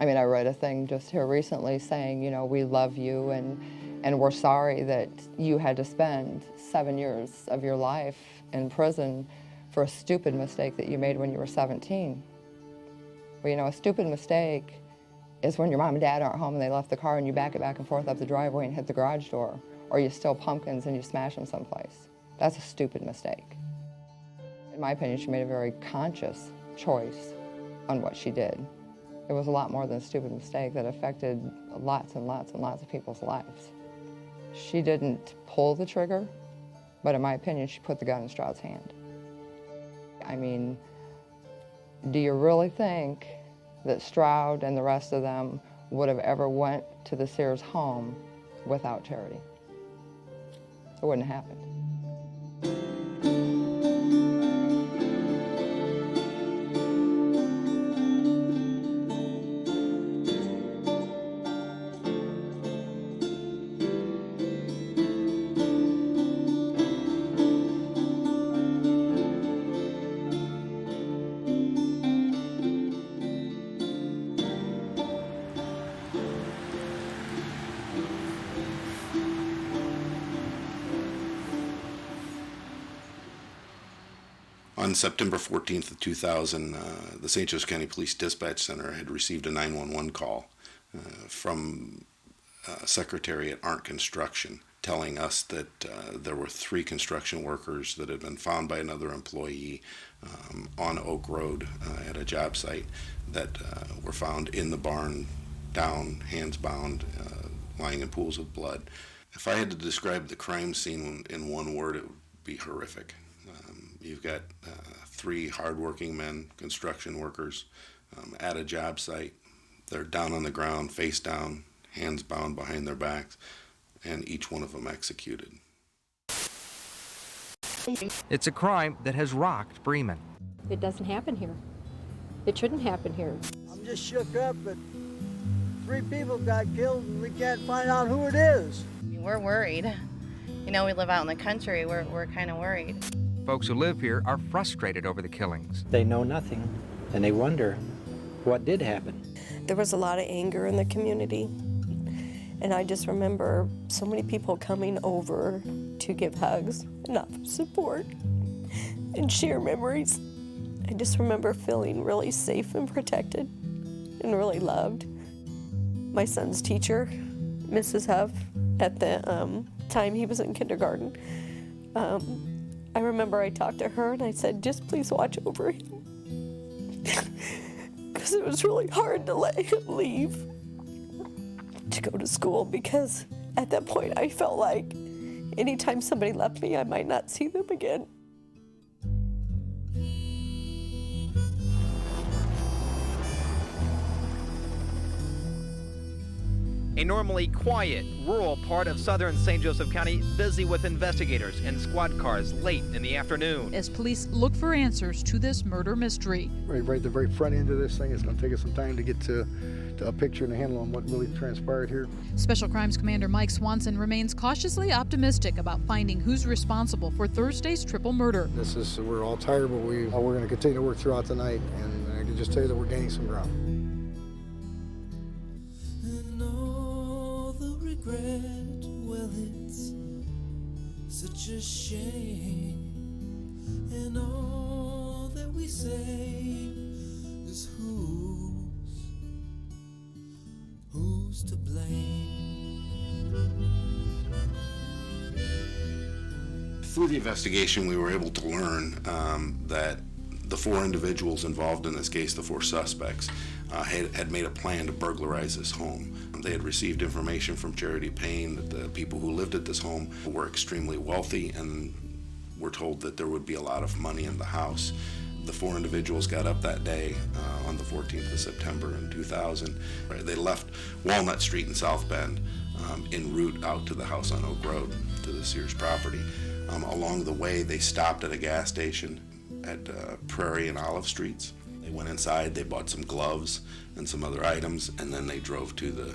I mean, I read a thing just here recently saying, you know, we love you and we're sorry that you had to spend 7 years of your life in prison for a stupid mistake that you made when you were 17. Well, you know, a stupid mistake is when your mom and dad aren't home and they left the car and you back it back and forth up the driveway and hit the garage door, or you steal pumpkins and you smash them someplace. That's a stupid mistake. In my opinion, she made a very conscious choice on what she did. It was a lot more than a stupid mistake that affected lots and lots and lots of people's lives. She didn't pull the trigger, but in my opinion, she put the gun in Stroud's hand. I mean, do you really think that Stroud and the rest of them would have ever went to the Sears home without Charity? It wouldn't have happened. On September 14th of 2000, the St. Joseph County Police Dispatch Center had received a 911 call from a secretary at Arndt Construction telling us that there were 3 construction workers that had been found by another employee on Oak Road at a job site that were found in the barn, down, hands bound, lying in pools of blood. If I had to describe the crime scene in one word, it would be horrific. You've got 3 hardworking men, construction workers, at a job site. They're down on the ground, face down, hands bound behind their backs, and each one of them executed. It's a crime that has rocked Bremen. It doesn't happen here. It shouldn't happen here. I'm just shook up that 3 people got killed and we can't find out who it is. We're worried. You know, we live out in the country. We're kind of worried. Folks who live here are frustrated over the killings. They know nothing, and they wonder what did happen. There was a lot of anger in the community, and I just remember so many people coming over to give hugs and offer support and share memories. I just remember feeling really safe and protected and really loved. My son's teacher, Mrs. Huff, at the time he was in kindergarten, I remember I talked to her and I said, just please watch over him. Because it was really hard to let him leave to go to school, because at that point I felt like anytime somebody left me, I might not see them again. A normally quiet, rural part of southern St. Joseph County busy with investigators and squad cars late in the afternoon. As police look for answers to this murder mystery. Right at the very front end of this thing, it's going to take us some time to get to a picture and a handle on what really transpired here. Special Crimes Commander Mike Swanson remains cautiously optimistic about finding who's responsible for Thursday's triple murder. We're all tired, but we're going to continue to work throughout the night, and I can just tell you that we're gaining some ground. Well, it's such a shame, and all that we say is who's to blame. Through the investigation, we were able to learn that the 4 individuals involved in this case, the 4 suspects, had made a plan to burglarize this home. They had received information from Charity Payne that the people who lived at this home were extremely wealthy and were told that there would be a lot of money in the house. The 4 individuals got up that day on the 14th of September in 2000. They left Walnut Street in South Bend en route out to the house on Oak Road, to the Sears property. Along the way, they stopped at a gas station at Prairie and Olive Streets. They went inside, they bought some gloves and some other items, and then they drove to the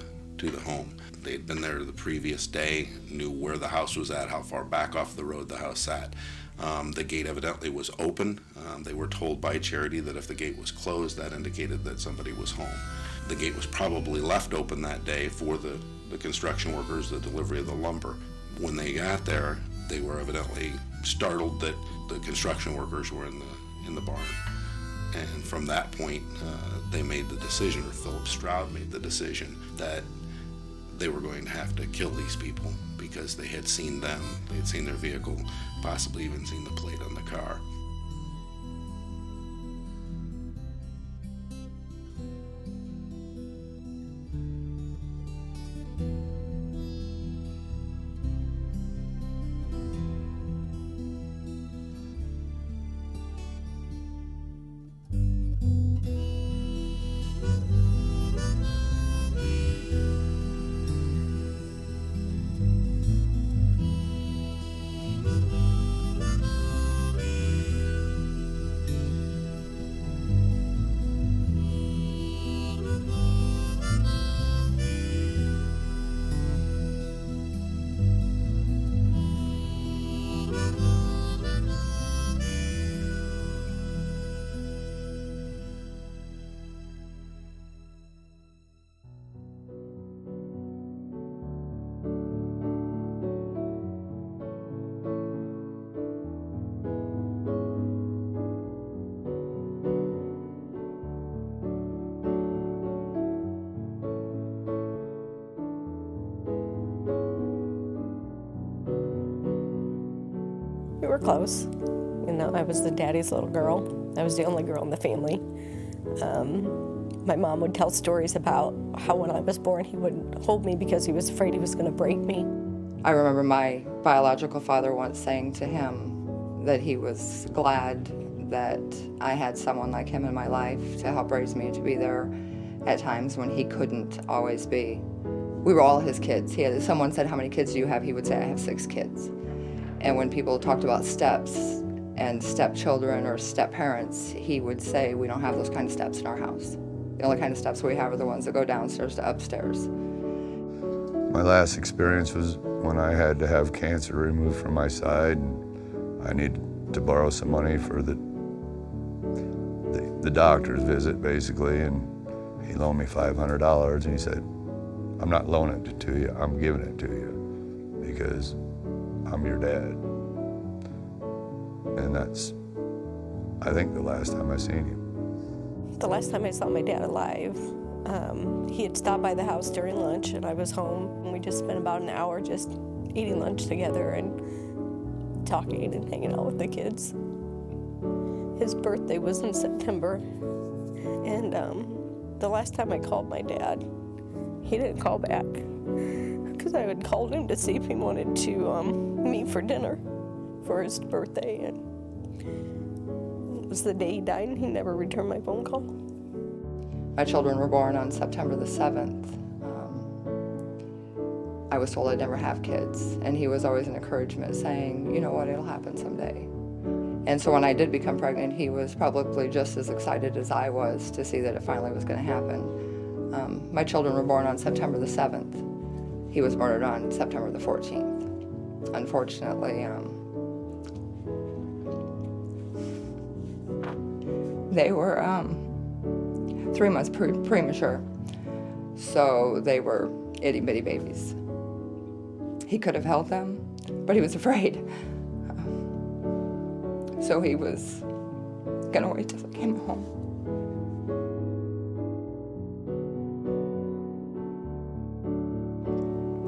home. They had been there the previous day, knew where the house was at, how far back off the road the house sat. The gate evidently was open. They were told by Charity that if the gate was closed, that indicated that somebody was home. The gate was probably left open that day for the construction workers, the delivery of the lumber. When they got there, they were evidently startled that the construction workers were in the barn. And from that point, they made the decision, or Philip Stroud made the decision, that they were going to have to kill these people because they had seen them, they had seen their vehicle, possibly even seen the plate on the car. We were close. You know, I was the daddy's little girl. I was the only girl in the family. My mom would tell stories about how when I was born, he wouldn't hold me because he was afraid he was going to break me. I remember my biological father once saying to him that he was glad that I had someone like him in my life to help raise me, to be there at times when he couldn't always be. We were all his kids. Someone said, "How many kids do you have?" He would say, "I have 6 kids." And when people talked about steps and stepchildren or step-parents, he would say, "We don't have those kind of steps in our house. The only kind of steps we have are the ones that go downstairs to upstairs." My last experience was when I had to have cancer removed from my side, and I needed to borrow some money for the doctor's visit, basically, and he loaned me $500, and he said, "I'm not loaning it to you, I'm giving it to you, because I'm your dad." And that's, I think, the last time I seen him. The last time I saw my dad alive, he had stopped by the house during lunch, and I was home, and we just spent about an hour just eating lunch together and talking and hanging out with the kids. His birthday was in September, and the last time I called my dad, he didn't call back, because I had called him to see if he wanted to meet for dinner for his birthday, and it was the day he died, and he never returned my phone call. My children were born on September the 7th. I was told I'd never have kids, and he was always an encouragement, saying, "You know what, it'll happen someday." And so when I did become pregnant, he was probably just as excited as I was to see that it finally was going to happen. My children were born on September the 7th. He was murdered on September the 14th. Unfortunately, they were 3 months premature, so they were itty-bitty babies. He could have held them, but he was afraid. So he was gonna wait till they came home.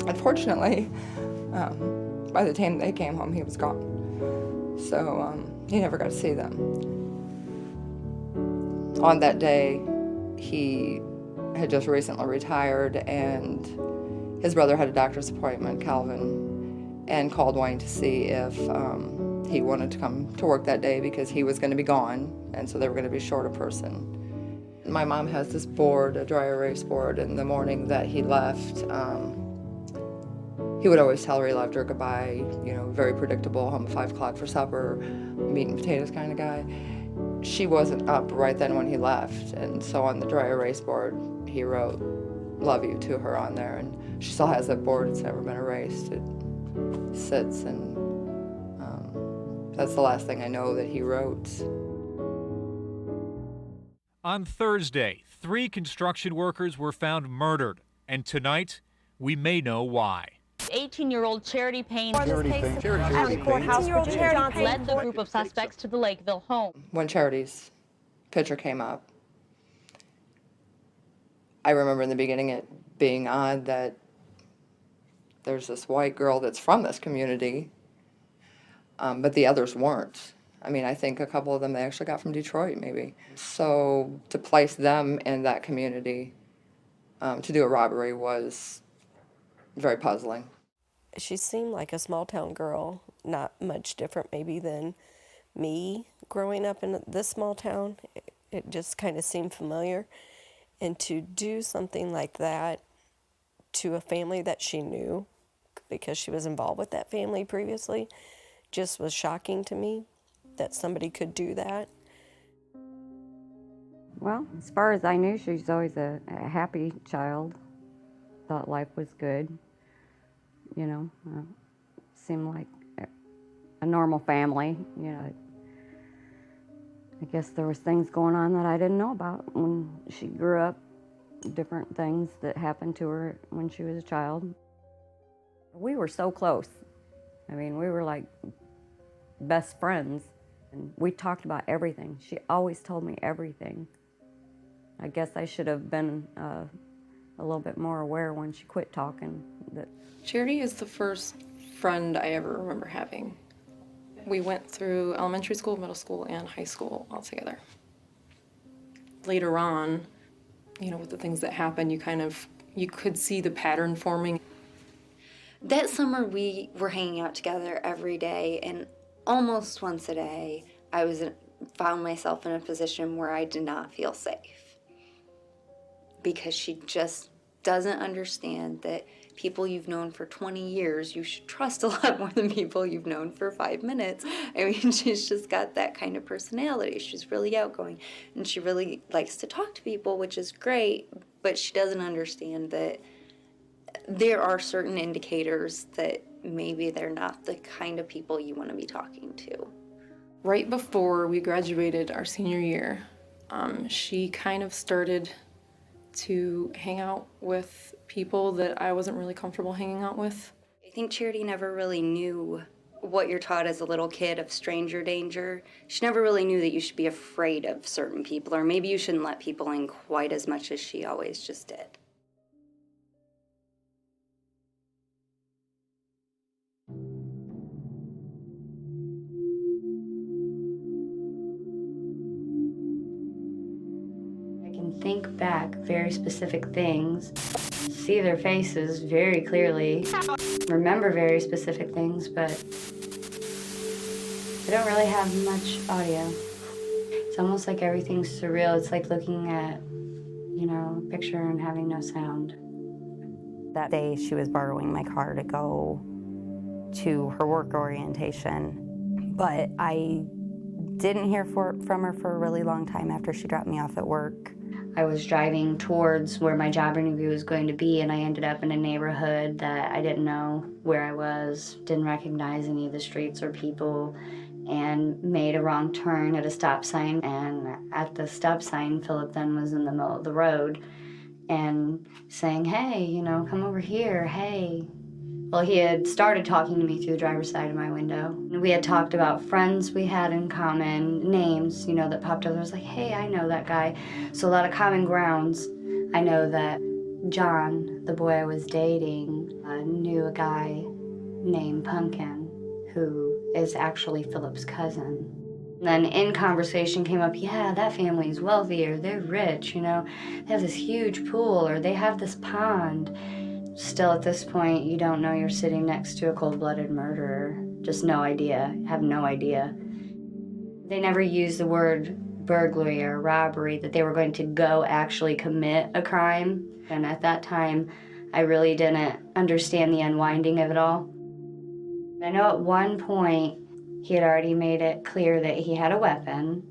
Unfortunately, by the time they came home, he was gone. So he never got to see them. On that day, he had just recently retired, and his brother had a doctor's appointment, Calvin, and called Wayne to see if he wanted to come to work that day because he was going to be gone, and so they were going to be short a person. My mom has this board, a dry erase board, and the morning that he left, he would always tell her he loved her goodbye, you know, very predictable, home at 5 o'clock for supper, meat and potatoes kind of guy. She wasn't up right then when he left, and so on the dry erase board, he wrote, "Love you" to her on there, and she still has that board. It's never been erased. It sits, and that's the last thing I know that he wrote. On Thursday, 3 construction workers were found murdered, and tonight, we may know why. 18-year-old Charity Payne Charity Payne. led the group of suspects to the Lakeville home. When Charity's picture came up, I remember in the beginning it being odd that there's this white girl that's from this community, but the others weren't. I mean, I think a couple of them they actually got from Detroit, maybe. So to place them in that community to do a robbery was very puzzling. She seemed like a small town girl, not much different maybe than me growing up in this small town. It just kind of seemed familiar. And to do something like that to a family that she knew, because she was involved with that family previously, just was shocking to me that somebody could do that. Well, as far as I knew, she was always a happy child. Thought life was good. You know, seemed like a normal family. You know, I guess there was things going on that I didn't know about when she grew up, different things that happened to her when she was a child. We were so close. I mean, we were like best friends, and we talked about everything. She always told me everything. I guess I should have been a little bit more aware when she quit talking. Charity is the first friend I ever remember having. We went through elementary school, middle school, and high school all together. Later on, you know, with the things that happened, you could see the pattern forming. That summer we were hanging out together every day, and almost once a day I found myself in a position where I did not feel safe. Because she just doesn't understand that people you've known for 20 years, you should trust a lot more than people you've known for 5 minutes. I mean, she's just got that kind of personality. She's really outgoing, and she really likes to talk to people, which is great, but she doesn't understand that there are certain indicators that maybe they're not the kind of people you want to be talking to. Right before we graduated our senior year, she kind of started to hang out with people that I wasn't really comfortable hanging out with. I think Charity never really knew what you're taught as a little kid of stranger danger. She never really knew that you should be afraid of certain people, or maybe you shouldn't let people in quite as much as she always just did. Think back very specific things, see their faces very clearly, remember very specific things, but I don't really have much audio. It's almost like everything's surreal. It's like looking at, you know, a picture and having no sound. That day she was borrowing my car to go to her work orientation, but I didn't hear from her for a really long time after she dropped me off at work. I was driving towards where my job interview was going to be, and I ended up in a neighborhood that I didn't know where I was, didn't recognize any of the streets or people, and made a wrong turn at a stop sign. And at the stop sign, Philip then was in the middle of the road and saying, "Hey, you know, come over here, hey." Well, he had started talking to me through the driver's side of my window. We had talked about friends we had in common, names, you know, that popped up. I was like, hey, I know that guy. So a lot of common grounds. I know that John, the boy I was dating, knew a guy named Pumpkin, who is actually Philip's cousin. And then in conversation came up, yeah, that family's wealthy, or they're rich, you know. They have this huge pool, or they have this pond. Still at this point, you don't know you're sitting next to a cold-blooded murderer. Just no idea, have no idea. They never used the word burglary or robbery, that they were going to go actually commit a crime. And at that time, I really didn't understand the unwinding of it all. I know at one point, he had already made it clear that he had a weapon,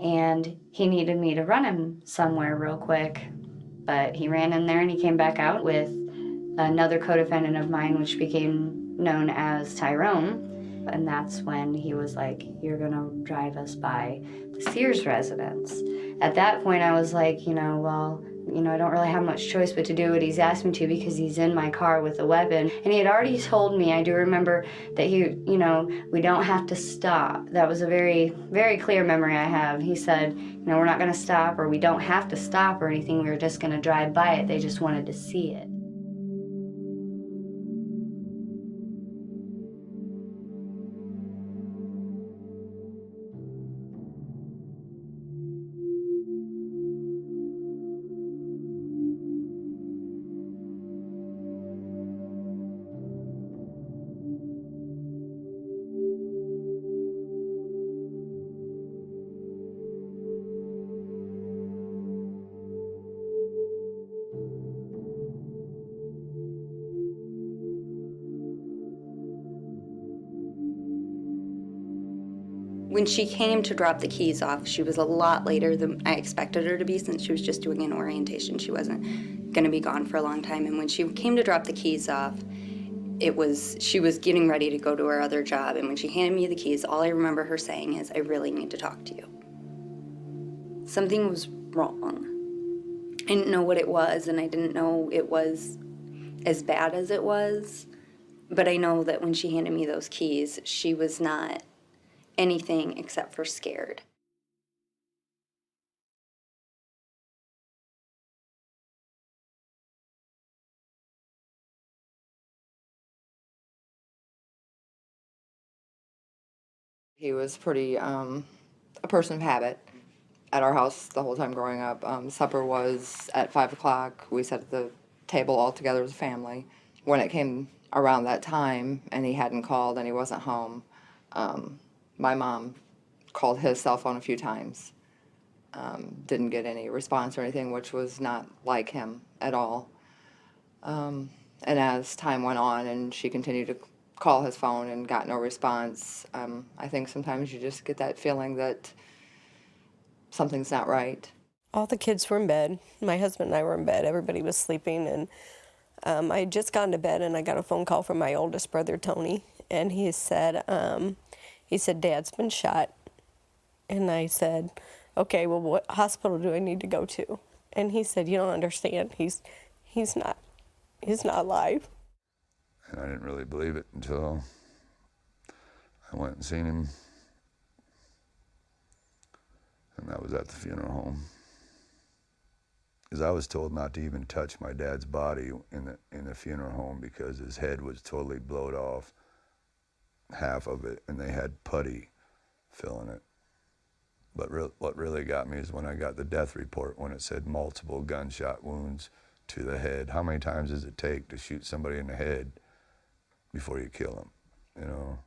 and he needed me to run him somewhere real quick. But he ran in there and he came back out with another co-defendant of mine, which became known as Tyrone. And that's when he was like, you're gonna drive us by the Sears residence. At that point, I was like, well, I don't really have much choice but to do what he's asked me to because he's in my car with a weapon. And he had already told me, I do remember, that we don't have to stop. That was a very, very clear memory I have. He said, we're not going to stop, or we don't have to stop or anything. We were just going to drive by it. They just wanted to see it. When she came to drop the keys off, she was a lot later than I expected her to be, since she was just doing an orientation. She wasn't going to be gone for a long time. And when she came to drop the keys off, she was getting ready to go to her other job. And when she handed me the keys, all I remember her saying is, I really need to talk to you. Something was wrong. I didn't know what it was, and I didn't know it was as bad as it was. But I know that when she handed me those keys, she was not anything except for scared. He was pretty a person of habit at our house the whole time growing up. Supper was at 5 o'clock. We sat at the table all together as a family. When it came around that time and he hadn't called and he wasn't home, my mom called his cell phone a few times. Didn't get any response or anything, which was not like him at all. And as time went on and she continued to call his phone and got no response, I think sometimes you just get that feeling that something's not right. All the kids were in bed. My husband and I were in bed. Everybody was sleeping, and I had just gone to bed, and I got a phone call from my oldest brother, Tony, and he said, Dad's been shot. And I said, okay, well, what hospital do I need to go to? And he said, you don't understand. He's not alive. And I didn't really believe it until I went and seen him. And that was at the funeral home. Because I was told not to even touch my dad's body in the funeral home because his head was totally blowed off, half of it, and they had putty filling it. But what really got me is when I got the death report, when it said multiple gunshot wounds to the head. How many times does it take to shoot somebody in the head before you kill them,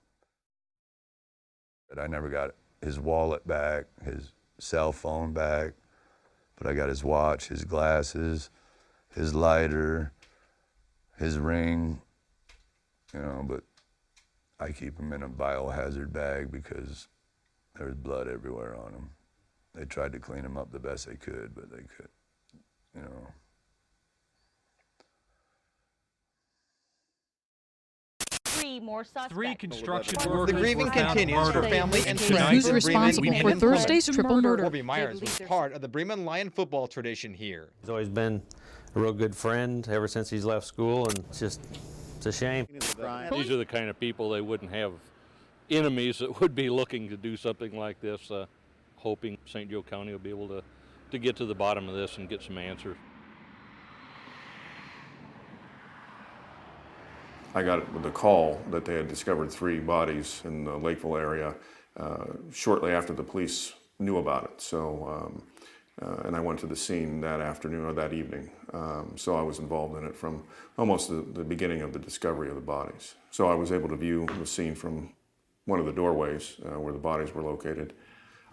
But I never got his wallet back, his cell phone back, but I got his watch, his glasses, his lighter, his ring, but I keep him in a biohazard bag because there's blood everywhere on him. They tried to clean him up the best they could, but they could, Three construction workers. The grieving continues for family and friends. Who's responsible for Thursday's triple murder? Corby Myers was part of the Bremen Lion football tradition here. He's always been a real good friend ever since he's left school, and it's a shame. These are the kind of people they wouldn't have enemies that would be looking to do something like this, hoping St. Joe County will be able to get to the bottom of this and get some answers. I got the call that they had discovered 3 bodies in the Lakeville area shortly after the police knew about it. So, and I went to the scene that afternoon or that evening. So I was involved in it from almost the beginning of the discovery of the bodies. So I was able to view the scene from one of the doorways where the bodies were located.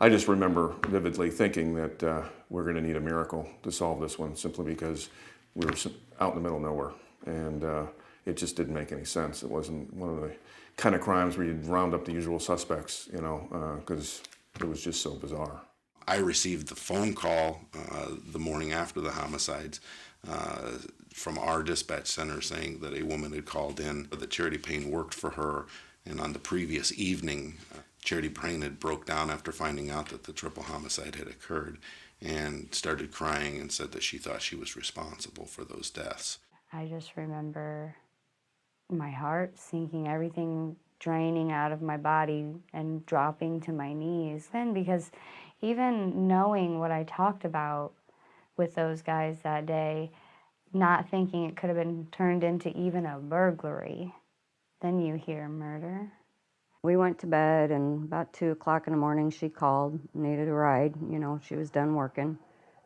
I just remember vividly thinking that we're going to need a miracle to solve this one, simply because we were out in the middle of nowhere. And it just didn't make any sense. It wasn't one of the kind of crimes where you'd round up the usual suspects, because it was just so bizarre. I received the phone call the morning after the homicides from our dispatch center saying that a woman had called in that Charity Payne worked for her, and on the previous evening, Charity Payne had broke down after finding out that the triple homicide had occurred, and started crying and said that she thought she was responsible for those deaths. I just remember my heart sinking, everything draining out of my body and dropping to my knees. And because even knowing what I talked about with those guys that day, not thinking it could have been turned into even a burglary, then you hear murder. We went to bed, and about 2 o'clock in the morning she called, needed a ride. You know, she was done working.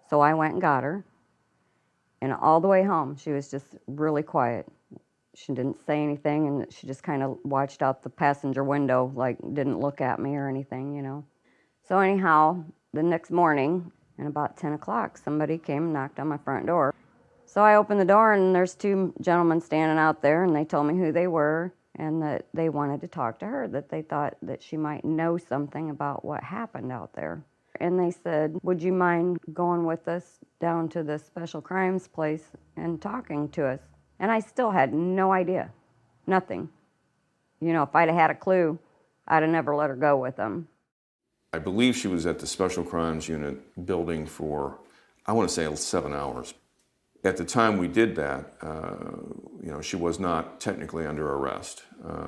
So I went and got her. And all the way home, she was just really quiet. She didn't say anything, and she just kind of watched out the passenger window, like didn't look at me or anything, you know. So anyhow, the next morning, at about 10 o'clock, somebody came and knocked on my front door. So I opened the door, and there's 2 gentlemen standing out there, and they told me who they were, and that they wanted to talk to her, that they thought that she might know something about what happened out there. And they said, would you mind going with us down to the special crimes place and talking to us? And I still had no idea, nothing. You know, if I'd have had a clue, I'd have never let her go with them. I believe she was at the Special Crimes Unit building for, I want to say 7 hours. At the time we did that, you know, she was not technically under arrest.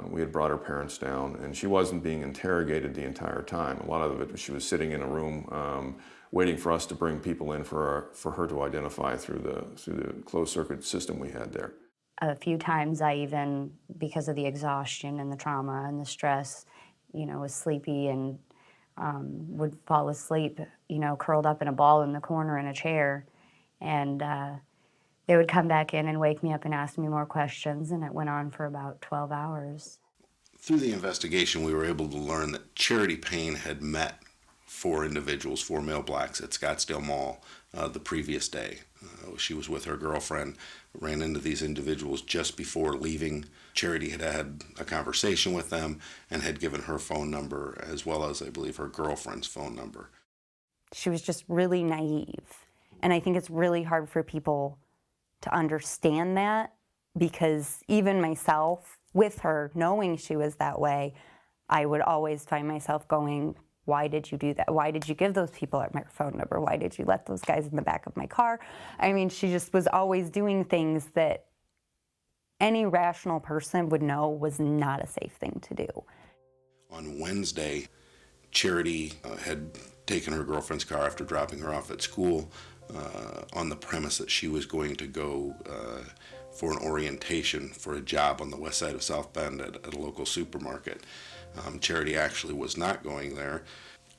We had brought her parents down, and she wasn't being interrogated the entire time. A lot of it, she was sitting in a room waiting for us to bring people in for her to identify through the closed circuit system we had there. A few times I even, because of the exhaustion and the trauma and the stress, you know, was sleepy and would fall asleep, you know, curled up in a ball in the corner in a chair. And they would come back in and wake me up and ask me more questions, and it went on for about 12 hours. Through the investigation, we were able to learn that Charity Payne had met 4 individuals, 4 male blacks, at Scottsdale Mall the previous day. She was with her girlfriend, ran into these individuals just before leaving. Charity had had a conversation with them and had given her phone number, as well as, I believe, her girlfriend's phone number. She was just really naive. And I think it's really hard for people to understand that, because even myself, with her, knowing she was that way, I would always find myself going, why did you do that? Why did you give those people my phone number? Why did you let those guys in the back of my car? I mean, she just was always doing things that any rational person would know was not a safe thing to do. On Wednesday, Charity had taken her girlfriend's car after dropping her off at school on the premise that she was going to go for an orientation for a job on the west side of South Bend at a local supermarket. Charity actually was not going there.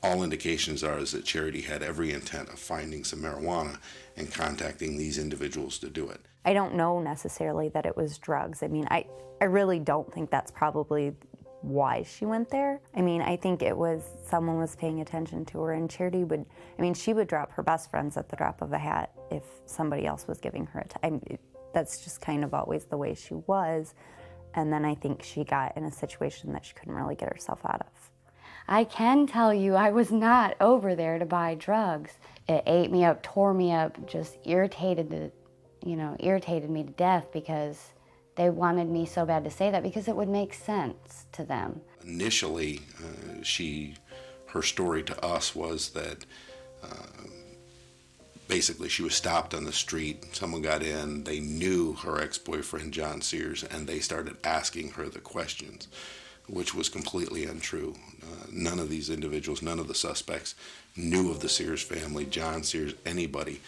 All indications are is that Charity had every intent of finding some marijuana and contacting these individuals to do it. I don't know necessarily that it was drugs. I mean, I really don't think that's probably why she went there. I mean, I think it was someone was paying attention to her, and Charity would, I mean, she would drop her best friends at the drop of a hat if somebody else was giving her a time. That's just kind of always the way she was. And then I think she got in a situation that she couldn't really get herself out of. I can tell you I was not over there to buy drugs. It ate me up, tore me up, just irritated me to death, because they wanted me so bad to say that because it would make sense to them. Initially, her story to us was that basically she was stopped on the street, someone got in, they knew her ex-boyfriend John Sears, and they started asking her the questions, which was completely untrue. None of these individuals, none of the suspects knew of the Sears family, John Sears, anybody.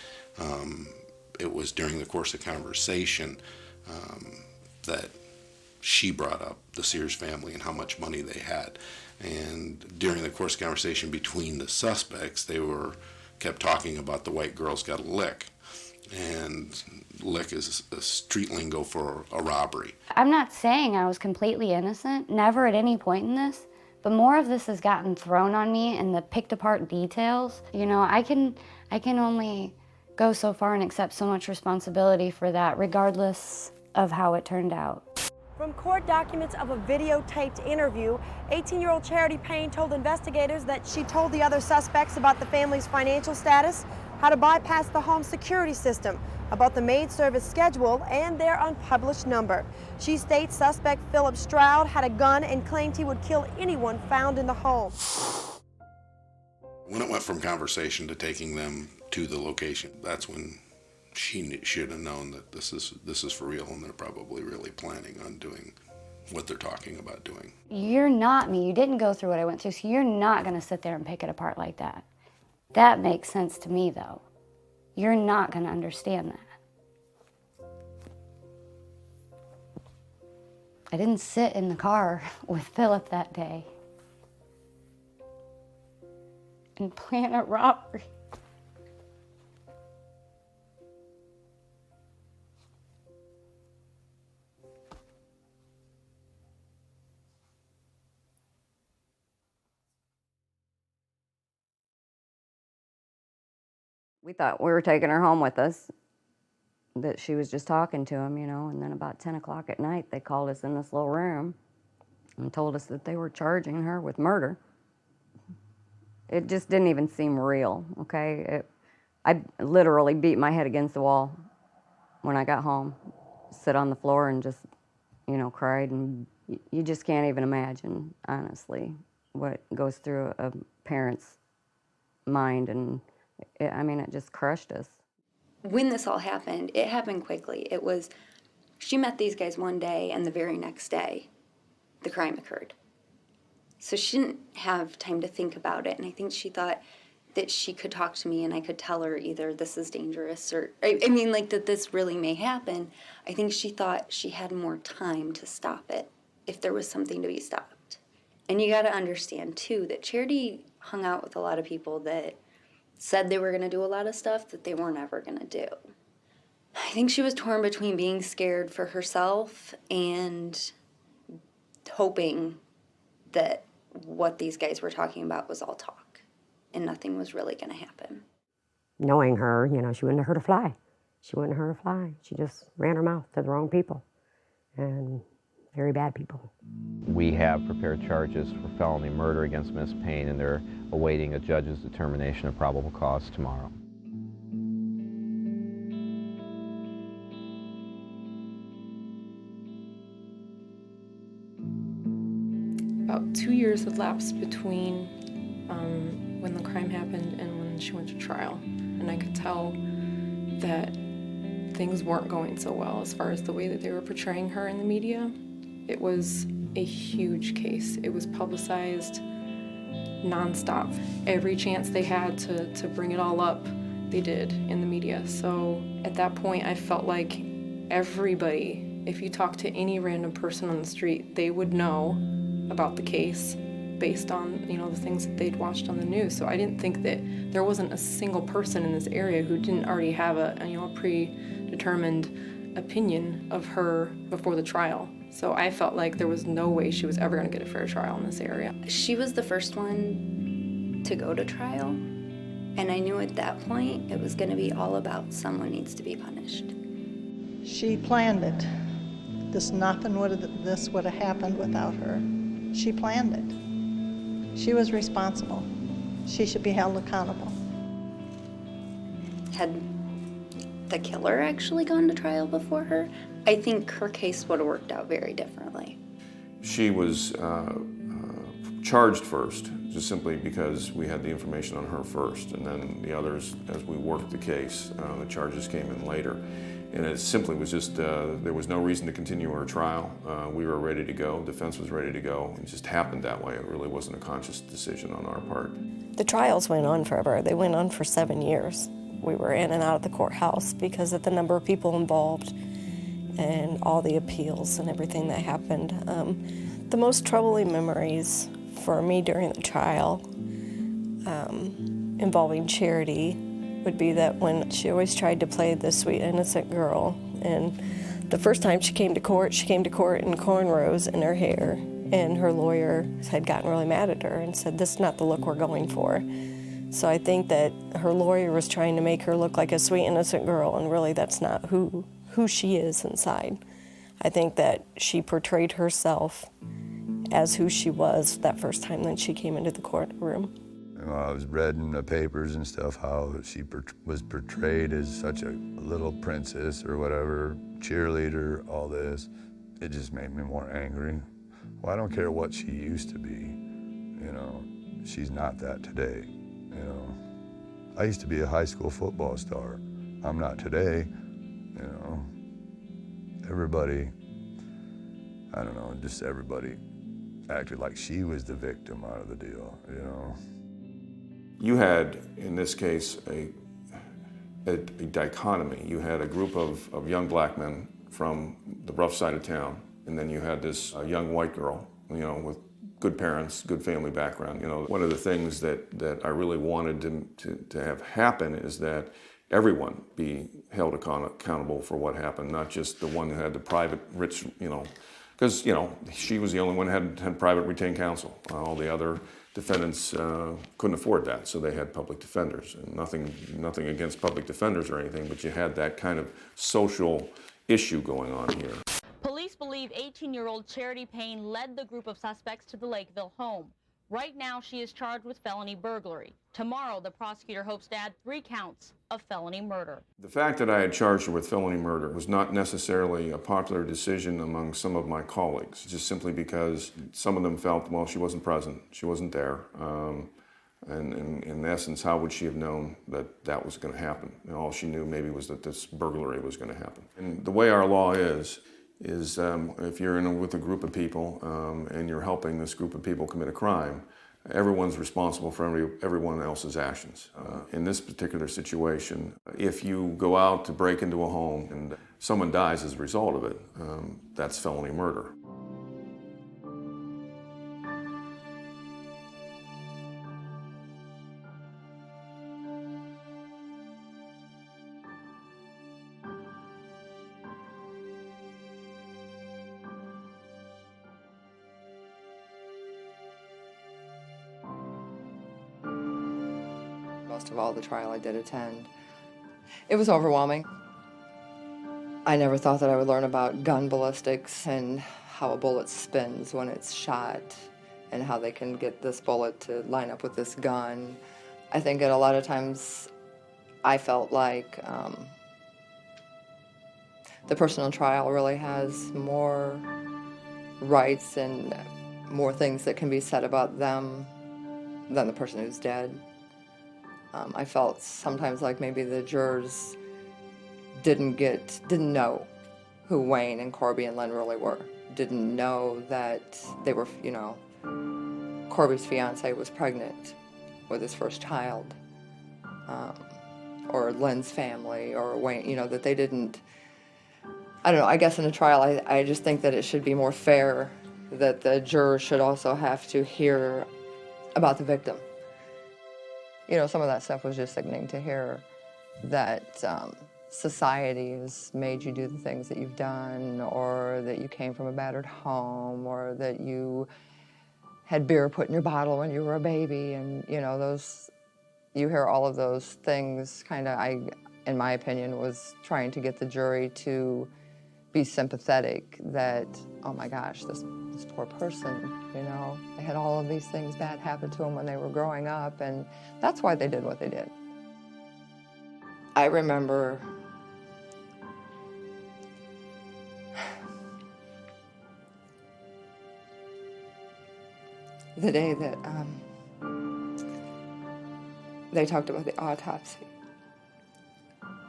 It was during the course of conversation that she brought up the Sears family and how much money they had. And during the course of conversation between the suspects, they kept talking about the white girl's got a lick. And lick is a street lingo for a robbery. I'm not saying I was completely innocent, never at any point in this, but more of this has gotten thrown on me in the picked apart details. You know, I can only go so far and accept so much responsibility for that, regardless of how it turned out. From court documents of a videotaped interview, 18-year-old Charity Payne told investigators that she told the other suspects about the family's financial status, how to bypass the home security system, about the maid service schedule, and their unpublished number. She states suspect Philip Stroud had a gun and claimed he would kill anyone found in the home. When it went from conversation to taking them to the location, that's when she should have known that this is for real, and they're probably really planning on doing what they're talking about doing. You're not me. You didn't go through what I went through, so you're not going to sit there and pick it apart like that. That makes sense to me, though. You're not going to understand that. I didn't sit in the car with Philip that day and plan a robbery. We thought we were taking her home with us, that she was just talking to him, you know, and then about 10 o'clock at night, they called us in this little room and told us that they were charging her with murder. It just didn't even seem real, okay? I literally beat my head against the wall when I got home, sit on the floor and just, you know, cried, and you just can't even imagine, honestly, what goes through a parent's mind, and I mean, it just crushed us. When this all happened, it happened quickly. It was, she met these guys one day, and the very next day, the crime occurred. So she didn't have time to think about it, and I think she thought that she could talk to me and I could tell her either this is dangerous or, I mean, like, that this really may happen. I think she thought she had more time to stop it if there was something to be stopped. And you got to understand, too, that Charity hung out with a lot of people that said they were going to do a lot of stuff that they weren't ever going to do. I think she was torn between being scared for herself and hoping that what these guys were talking about was all talk and nothing was really going to happen. Knowing her, you know, she wouldn't have hurt a fly. She wouldn't hurt a fly. She just ran her mouth to the wrong people, and very bad people. We have prepared charges for felony murder against Miss Payne, and they're awaiting a judge's determination of probable cause tomorrow. About 2 years had lapsed between when the crime happened and when she went to trial. And I could tell that things weren't going so well as far as the way that they were portraying her in the media. It was a huge case. It was publicized nonstop. Every chance they had to bring it all up, they did in the media. So at that point, I felt like everybody, if you talk to any random person on the street, they would know about the case based on, you know, the things that they'd watched on the news. So I didn't think that there wasn't a single person in this area who didn't already have a predetermined opinion of her before the trial. So I felt like there was no way she was ever going to get a fair trial in this area. She was the first one to go to trial, and I knew at that point it was going to be all about someone needs to be punished. She planned it. Nothing would have happened without her. She planned it. She was responsible. She should be held accountable. Had the killer actually gone to trial before her, I think her case would have worked out very differently. She was charged first, just simply because we had the information on her first, and then the others, as we worked the case, the charges came in later. And it simply was just, there was no reason to continue our trial. We were ready to go, defense was ready to go. It just happened that way. It really wasn't a conscious decision on our part. The trials went on forever. They went on for 7 years. We were in and out of the courthouse because of the number of people involved and all the appeals and everything that happened. The most troubling memories for me during the trial involving Charity would be that when she always tried to play the sweet, innocent girl. And the first time she came to court in cornrows in her hair. And her lawyer had gotten really mad at her and said, "This is not the look we're going for." So I think that her lawyer was trying to make her look like a sweet, innocent girl, and really that's not who she is inside. I think that she portrayed herself as who she was that first time that she came into the courtroom. I was read in the papers and stuff how she was portrayed as such a little princess or whatever, cheerleader, all this. It just made me more angry. Well, I don't care what she used to be, you know, she's not that today. You know, I used to be a high school football star. I'm not today, you know. Everybody, I don't know, just everybody acted like she was the victim out of the deal, you know. You had, in this case, a dichotomy. You had a group of young black men from the rough side of town, and then you had this young white girl, you know, with good parents, good family background. You know, one of the things that I really wanted to have happen is that everyone be held accountable for what happened, not just the one who had the private rich, you know, because, you know, she was the only one who had private retained counsel. All the other defendants couldn't afford that, so they had public defenders. And nothing against public defenders or anything, but you had that kind of social issue going on here. Police believe 18-year-old Charity Payne led the group of suspects to the Lakeville home. Right now, she is charged with felony burglary. Tomorrow, the prosecutor hopes to add 3 counts of felony murder. The fact that I had charged her with felony murder was not necessarily a popular decision among some of my colleagues, just simply because some of them felt, well, she wasn't present, she wasn't there. And in essence, how would she have known that that was going to happen? And all she knew maybe was that this burglary was going to happen. And the way our law is if you're with a group of people and you're helping this group of people commit a crime, everyone's responsible for everyone else's actions. In this particular situation, if you go out to break into a home and someone dies as a result of it, that's felony murder. Most of all, the trial I did attend. It was overwhelming. I never thought that I would learn about gun ballistics and how a bullet spins when it's shot and how they can get this bullet to line up with this gun. I think at a lot of times I felt like the person on trial really has more rights and more things that can be said about them than the person who's dead. I felt sometimes like maybe the jurors didn't know who Wayne and Corby and Lynn really were. Didn't know that they were, you know, Corby's fiance was pregnant with his first child, or Lynn's family, or Wayne, you know, that they didn't, I don't know, I guess in a trial I just think that it should be more fair, that the jurors should also have to hear about the victim. You know, some of that stuff was just sickening to hear, that society has made you do the things that you've done, or that you came from a battered home, or that you had beer put in your bottle when you were a baby, and, you know, you hear all of those things kind of, in my opinion, was trying to get the jury to be sympathetic that, oh my gosh, this poor person, you know, they had all of these things bad happen to them when they were growing up, and that's why they did what they did. I remember the day that they talked about the autopsy,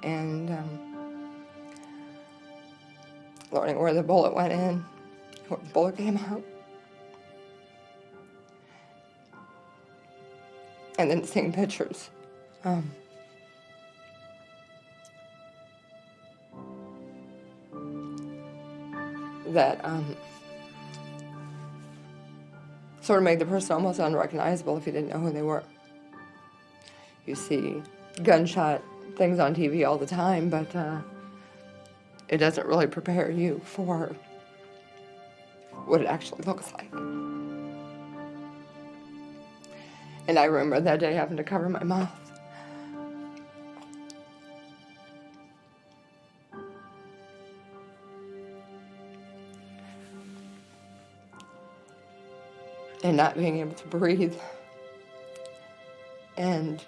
and learning where the bullet went in, where the bullet came out, and then seeing pictures. That sort of made the person almost unrecognizable if you didn't know who they were. You see gunshot things on TV all the time, but it doesn't really prepare you for what it actually looks like. And I remember that day having to cover my mouth. And not being able to breathe. And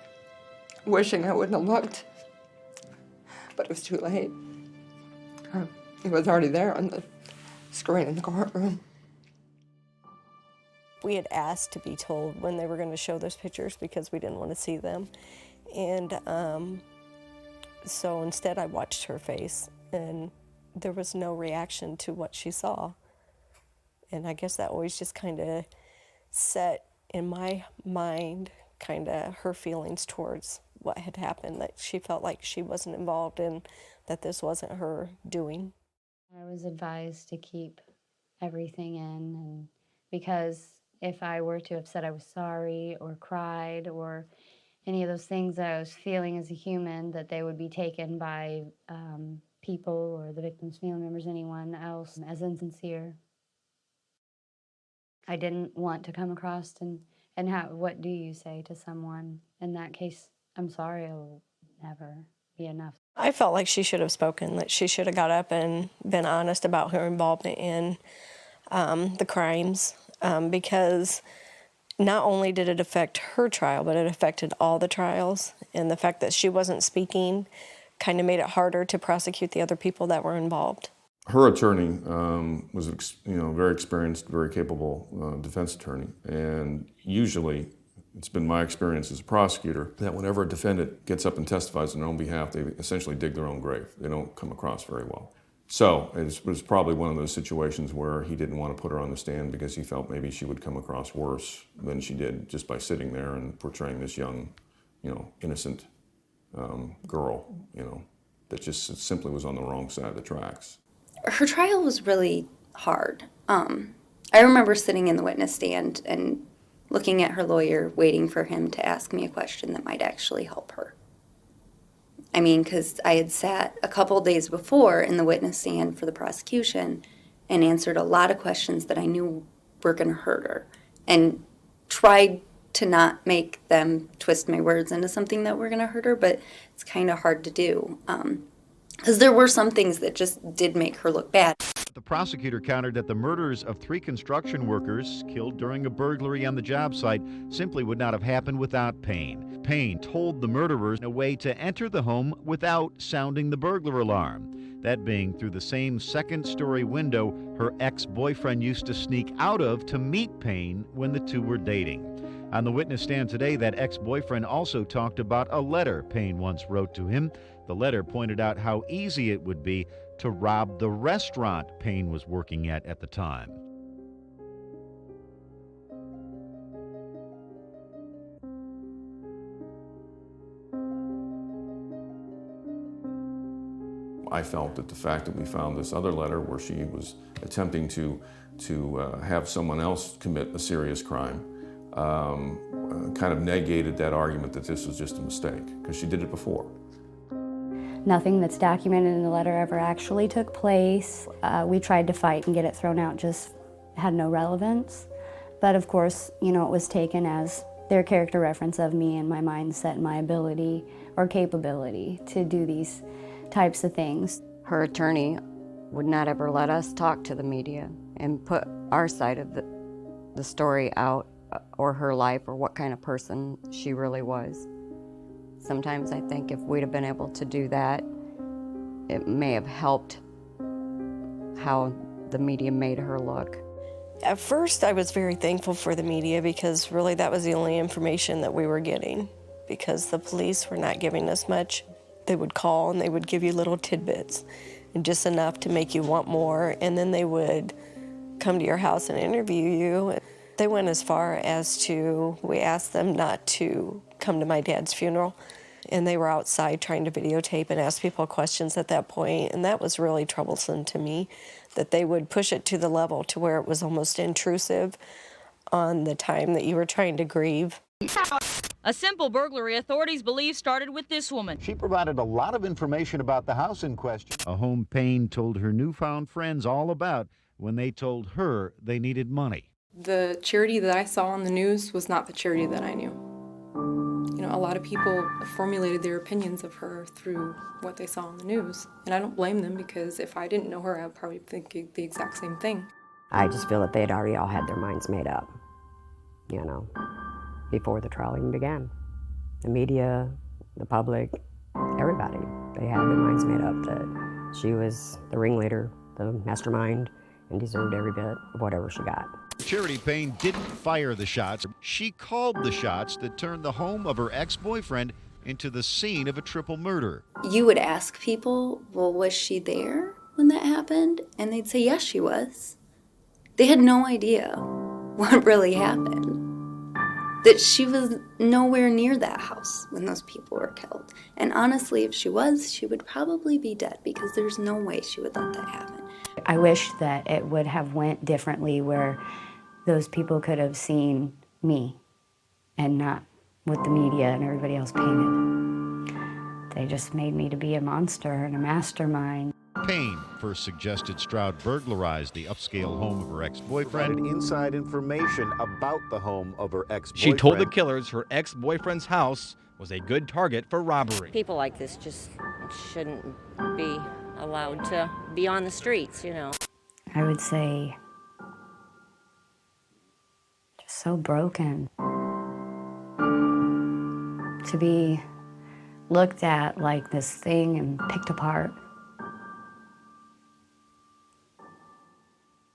wishing I wouldn't have looked. But it was too late. It was already there on the screen in the courtroom. We had asked to be told when they were going to show those pictures because we didn't want to see them. And so instead I watched her face, and there was no reaction to what she saw. And I guess that always just kind of set in my mind kind of her feelings towards what had happened, that she felt like she wasn't involved and that this wasn't her doing. I was advised to keep everything in, and because if I were to have said I was sorry or cried or any of those things that I was feeling as a human, that they would be taken by people or the victim's family members, anyone else, as insincere. I didn't want to come across and what do you say to someone? In that case, I'm sorry, it'll never be enough. I felt like she should have spoken, that she should have got up and been honest about her involvement in the crimes, because not only did it affect her trial, but it affected all the trials, and the fact that she wasn't speaking kind of made it harder to prosecute the other people that were involved. Her attorney was, very experienced, very capable defense attorney, and usually it's been my experience as a prosecutor that whenever a defendant gets up and testifies on their own behalf, they essentially dig their own grave. They don't come across very well. So it was probably one of those situations where he didn't want to put her on the stand because he felt maybe she would come across worse than she did just by sitting there and portraying this young, innocent girl, that just simply was on the wrong side of the tracks. Her trial was really hard. I remember sitting in the witness stand and looking at her lawyer, waiting for him to ask me a question that might actually help her. I mean, because I had sat a couple days before in the witness stand for the prosecution and answered a lot of questions that I knew were going to hurt her, and tried to not make them twist my words into something that were going to hurt her, but it's kind of hard to do. Because there were some things that just did make her look bad. The prosecutor countered that the murders of 3 construction workers killed during a burglary on the job site simply would not have happened without Payne. Payne told the murderers a way to enter the home without sounding the burglar alarm, that being through the same second-story window her ex-boyfriend used to sneak out of to meet Payne when the two were dating. On the witness stand today, that ex-boyfriend also talked about a letter Payne once wrote to him. The letter pointed out how easy it would be to rob the restaurant Payne was working at the time. I felt that the fact that we found this other letter where she was attempting to have someone else commit a serious crime kind of negated that argument that this was just a mistake, because she did it before. Nothing that's documented in the letter ever actually took place. We tried to fight and get it thrown out, just had no relevance. But of course, it was taken as their character reference of me and my mindset and my ability or capability to do these types of things. Her attorney would not ever let us talk to the media and put our side of the story out, or her life, or what kind of person she really was. Sometimes I think if we'd have been able to do that, it may have helped how the media made her look. At first, I was very thankful for the media, because really that was the only information that we were getting, because the police were not giving us much. They would call and they would give you little tidbits, and just enough to make you want more, and then they would come to your house and interview you. They went as far as we asked them not to come to my dad's funeral, and they were outside trying to videotape and ask people questions at that point, and that was really troublesome to me, that they would push it to the level to where it was almost intrusive on the time that you were trying to grieve. A simple burglary authorities believe started with this woman. She provided a lot of information about the house in question, a home Payne told her newfound friends all about when they told her they needed money. The Charity that I saw on the news was not the Charity that I knew. A lot of people formulated their opinions of her through what they saw on the news. And I don't blame them, because if I didn't know her, I would probably think the exact same thing. I just feel that they'd already all had their minds made up, before the trial even began. The media, the public, everybody, they had their minds made up that she was the ringleader, the mastermind, and deserved every bit of whatever she got. Charity Payne didn't fire the shots. She called the shots that turned the home of her ex-boyfriend into the scene of a triple murder. You would ask people, well, was she there when that happened? And they'd say, yes, she was. They had no idea what really happened. That she was nowhere near that house when those people were killed. And honestly, if she was, she would probably be dead because there's no way she would let that happen. I wish that it would have went differently where those people could have seen me and not what the media and everybody else painted. They just made me to be a monster and a mastermind. Payne first suggested Stroud burglarize the upscale home of her ex-boyfriend. Inside information about the home of her ex-boyfriend. She told the killers her ex-boyfriend's house was a good target for robbery. People like this just shouldn't be allowed to be on the streets, you know. I would say just so broken. To be looked at like this thing and picked apart.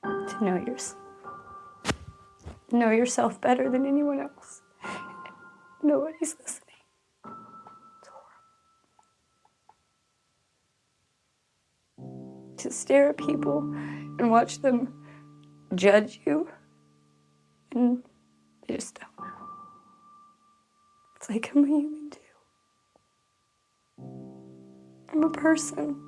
To know yourself better than anyone else. Nobody's listening. It's horrible. To stare at people and watch them judge you, and they just don't know. It's like I'm a human too. I'm a person.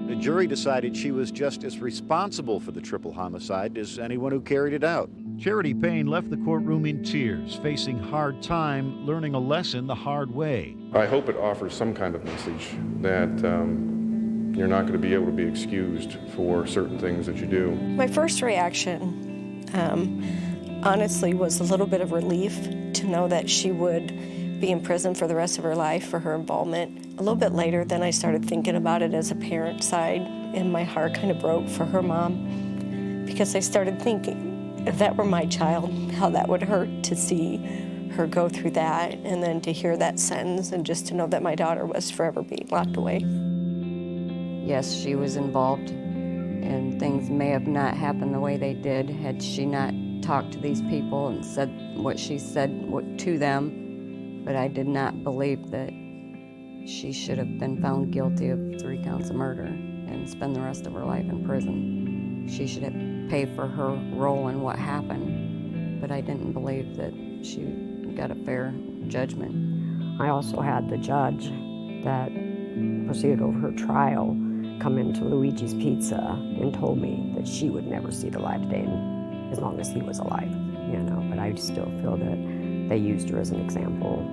The jury decided she was just as responsible for the triple homicide as anyone who carried it out. Charity Payne left the courtroom in tears, facing hard time, learning a lesson the hard way. I hope it offers some kind of message that you're not going to be able to be excused for certain things that you do. My first reaction, honestly, was a little bit of relief to know that she would be in prison for the rest of her life for her involvement. A little bit later, then I started thinking about it as a parent side, and my heart kind of broke for her mom, because I started thinking, if that were my child, how that would hurt to see her go through that, and then to hear that sentence, and just to know that my daughter was forever being locked away. Yes, she was involved, and things may have not happened the way they did had she not talked to these people and said what she said to them. But I did not believe that she should have been found guilty of 3 counts of murder and spend the rest of her life in prison. She should have paid for her role in what happened, but I didn't believe that she got a fair judgment. I also had the judge that proceeded over her trial come into Luigi's Pizza and told me that she would never see the light of day as long as he was alive, you know, but I still feel that they used her as an example.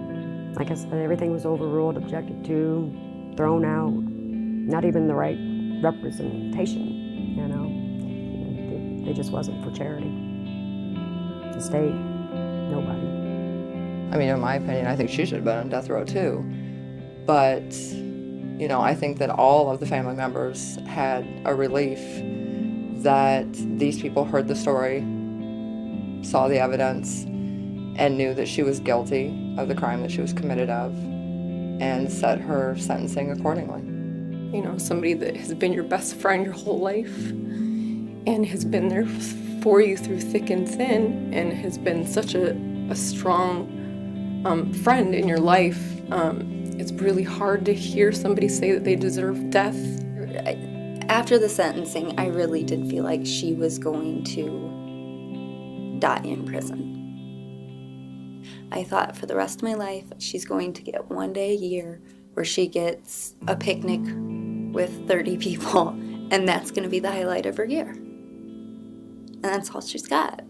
Like I said, everything was overruled, objected to, thrown out, not even the right representation, you know. It just wasn't for charity. The state, nobody. I mean, in my opinion, I think she should have been on death row too. But, you know, I think that all of the family members had a relief that these people heard the story, saw the evidence, and knew that she was guilty of the crime that she was committed of, and set her sentencing accordingly. You know, somebody that has been your best friend your whole life and has been there for you through thick and thin and has been such a strong friend in your life. It's really hard to hear somebody say that they deserve death. After the sentencing, I really did feel like she was going to die in prison. I thought for the rest of my life, she's going to get 1 day a year where she gets a picnic with 30 people, and that's going to be the highlight of her year. And that's all she's got.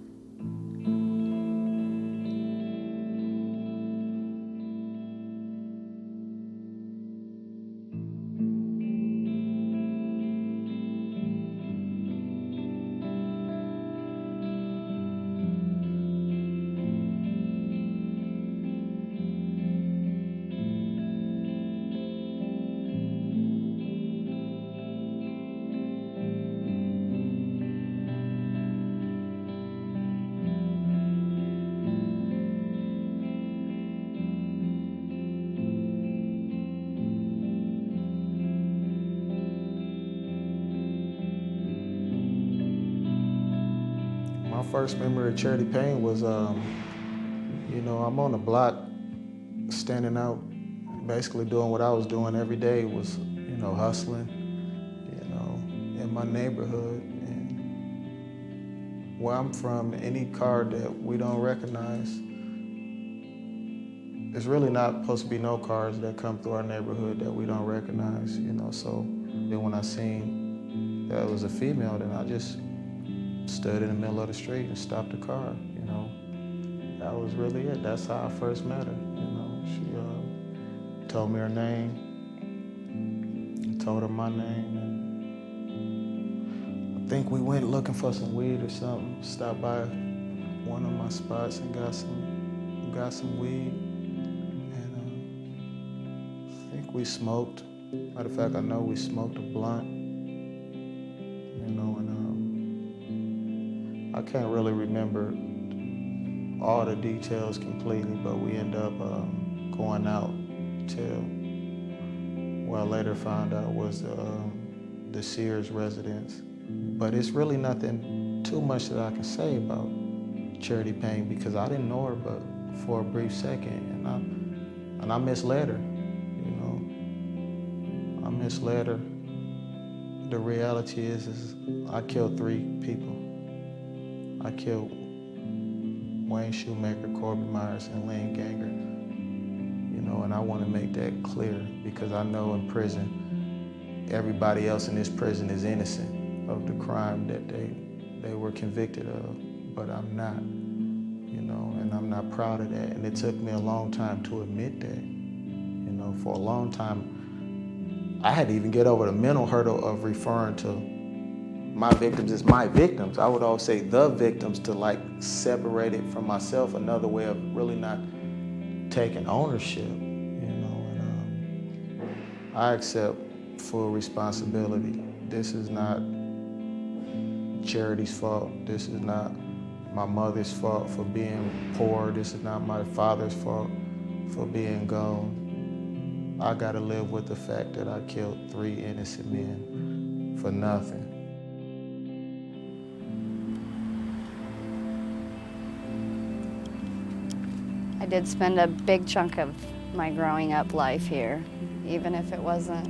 first memory of Charity Payne was, I'm on the block, standing out, basically doing what I was doing every day was, hustling, in my neighborhood. And where I'm from, any car that we don't recognize, there's really not supposed to be no cars that come through our neighborhood that we don't recognize, so then when I seen that it was a female, then I just stood in the middle of the street and stopped the car, That was really it. That's how I first met her, She told me her name, I told her my name, and I think we went looking for some weed or something, stopped by one of my spots and got some weed, and I think we smoked. Matter of fact, I know we smoked a blunt, and I can't really remember all the details completely, but we end up going out till what I later found out was the Sears residence. But it's really nothing too much that I can say about Charity Payne because I didn't know her but for a brief second, and I misled her. I misled her. The reality is I killed 3 people. I killed Wayne Shumaker, Corby Myers, and Lynn Granger. And I want to make that clear because I know in prison, everybody else in this prison is innocent of the crime that they were convicted of, but I'm not, and I'm not proud of that. And it took me a long time to admit that, for a long time. I had to even get over the mental hurdle of referring to my victims as my victims. I would always say the victims to separate it from myself, another way of really not taking ownership, and I accept full responsibility. This is not Charity's fault. This is not my mother's fault for being poor. This is not my father's fault for being gone. I gotta live with the fact that I killed 3 innocent men for nothing. I did spend a big chunk of my growing up life here, even if it wasn't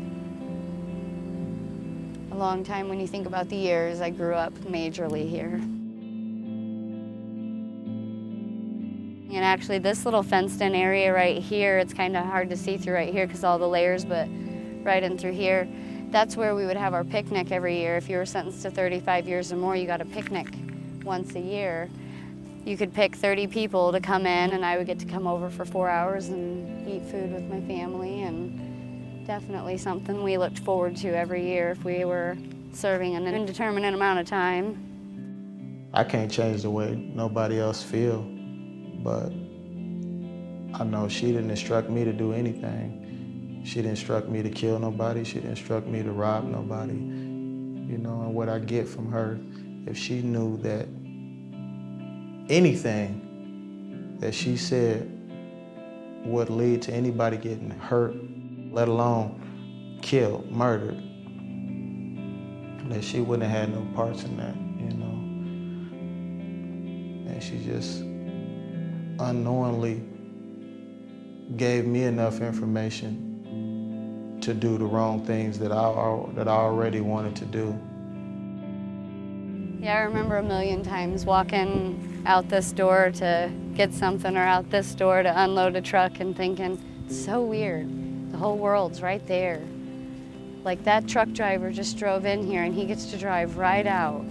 a long time when you think about the years. I grew up majorly here. And actually this little fenced-in area right here, it's kind of hard to see through right here because all the layers, but right in through here, that's where we would have our picnic every year. If you were sentenced to 35 years or more, you got a picnic once a year. You could pick 30 people to come in, and I would get to come over for 4 hours and eat food with my family, and definitely something we looked forward to every year if we were serving an indeterminate amount of time. I can't change the way nobody else feel, but I know she didn't instruct me to do anything. She didn't instruct me to kill nobody. She didn't instruct me to rob nobody. And what I get from her, if she knew that anything that she said would lead to anybody getting hurt, let alone killed, murdered, that she wouldn't have had no parts in that, And she just unknowingly gave me enough information to do the wrong things that I already wanted to do. Yeah, I remember a million times walking out this door to get something or out this door to unload a truck and thinking, so weird, the whole world's right there. Like that truck driver just drove in here and he gets to drive right out.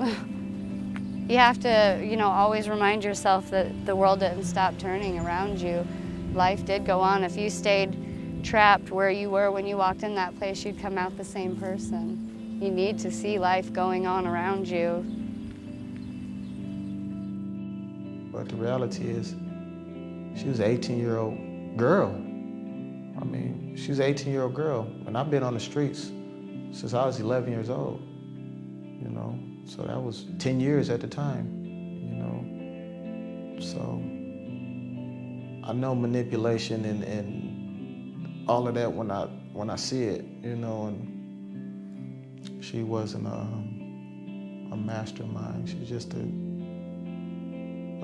You have to, always remind yourself that the world didn't stop turning around you. Life did go on. If you stayed trapped where you were when you walked in that place, you'd come out the same person. You need to see life going on around you. But the reality is, she was an 18-year-old girl. I mean, she was an 18-year-old girl, and I've been on the streets since I was 11 years old, So that was 10 years at the time, So I know manipulation and all of that when I see it, and she wasn't a mastermind. She's just a